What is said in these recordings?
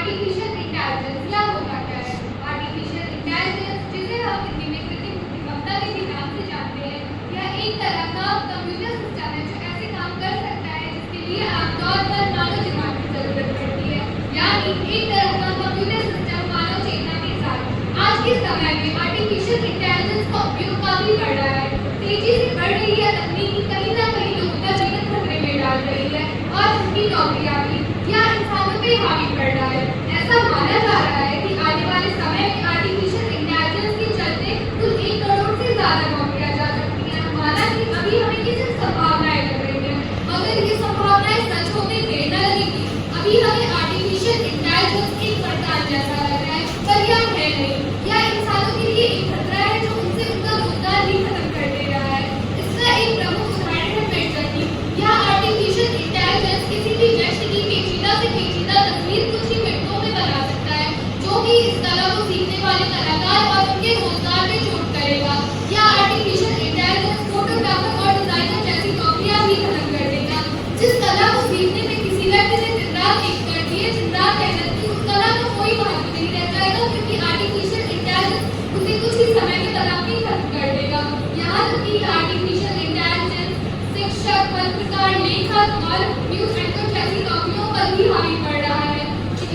Artificial intelligence क्या होता क्या है? आर्टिफिशियल इंटेलिजेंस, जिसे हम हिंदी में कृत्रिम बुद्धिमत्ता के भी नाम से जानते हैं, यह एक तरह का कंप्यूटर सिस्टम है जो ऐसे काम कर सकता है जिसके लिए आमतौर पर मानव दिमाग की जरूरत पड़ती है, यानी एक तरह का कंप्यूटर सिस्टम मानव चेतना के साथ। आज के समय में आर्टिफिशियल इंटेलिजेंस का उपयोग काफी बढ़ रहा है। तेजी से बढ़ रही है तकनीकी कहीं ना कहीं लोगों का जीवन खतरे में डाल रही है और उनकी नौकरियां भी या इंसानों पे हावी पड़ रहा है। ऐसा माना जा रहा है कि आने वाले समय में आर्टिफिशियल इंटेलिजेंस के चलते कुल 1 करोड़ से ज्यादा नौकरियां जा सकती हैं। हालांकि अभी हमें ये सिर्फ संभावनाएं लग रही हैं, मगर ये संभावनाएं सच होने देर न लगेगी। अभी हमें आर्टिफिशियल इंटेलिजेंस एक वरदान जैसा लग रहा है, पर यह है नहीं। यह इंसानों के लिए एक खतरा है जो उनसे उनका रोजगार भी खत्म कर दे रहा है। इसका एक प्रमुख उदाहरण है मिडजर्नी। यह आर्टिफिशियल इंटेलिजेंस किसी भी व्यक्ति की पेचीदा से पेचीदा तस्वीर कुछ ही मिनटों में बना सकता है, जो कि इस कला को सीखने वाले कलाकार और उनके रोजगार में चोट करेगा। यह आर्टिफिशियल इंटेलिजेंस फोटोग्राफर और डिजाइनर जैसी नौकरियां भी खत्म कर देगा। जिस कला को सीखने में किसी व्यक्ति ने दिन रात एक कर दिए, दिन रात मेहनत की, उस कला का कोई महत्व नहीं रह जाएगा, क्योंकि आर्टिफिशियल इंटेलिजेंस उसे कुछ ही समय में कला भी खत्म कर देगा। यहाँ तक कि आर्टिफिशियल इंटेलिजेंस शिक्षक, पत्रकार, लेखक और न्यूज एंकर जैसी नौकरियों पर भी हावी पड़ रहा है।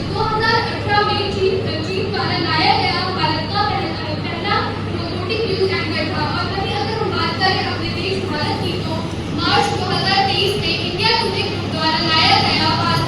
2018 में चीन द्वारा लाया गया भारत का पहला रोबोटिक न्यूज एंकर था। और वहीं अगर हम बात करें अपने देश भारत की, तो मार्च 2023 में इंडिया टुडे ग्रुप द्वारा लाया गया भारत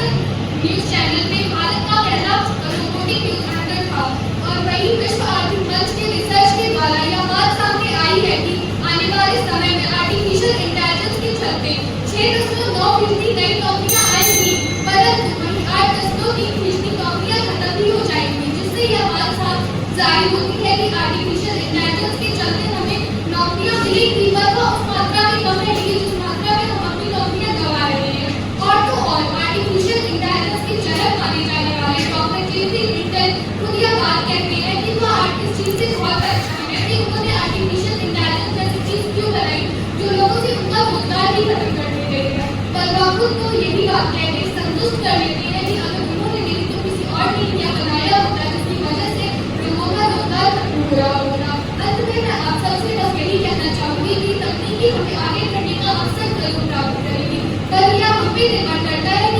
न्यूज चैनल में भारत का पहला रोबोटिक न्यूज एंकर था। और वहीं विश्व आर्थिक मंच के रिसर्च के द्वारा यह बात सामने आई है कि आने वाले समय में आर्टिफिशियल इंटेलिजेंस के चलते 6.9% नई नौकरियां आएंगी, परंतु वहीं 8.3% नौकरियां खत्म भी हो जाएंगी, जिससे यह बात साफ जाहिर होती है कि आर्टिफिशियल इंटेलिजेंस के चलते हमें नौकरियां मिलेंगी, पर वह उस मात्रा में कम रहेगी जिस मात्रा में हम अपनी नौकरियां गंवा रहे हैं। और तो और आर्टिफिशियल इंटेलिजेंस के जनक माने जाने वाले डॉक्टर जेसी लिंटन खुद यह बात कहते हैं कि वह इस चीज से बहुत परेशान है कि उन्होंने आर्टिफिशियल इंटेलिजेंस जैसी चीज क्यों बनाई जो लोगों से उनका रोजगार ही खत्म कर दे रही है। पर वह खुद को यही बात कहकर संतुष्ट कर लेते हैं कि अगर उन्होंने नहीं तो किसी और ने यह बनाया होता, जिसकी वजह से लोगों का रोजगार खत्म हो रहा होगा। अंत में मैं आप सबसे बस यही कहना चाहूंगी कि तकनीकी हमें आगे बढ़ने का अवसर जरूर प्राप्त करेगी, पर यह हम पे निर्भर करता है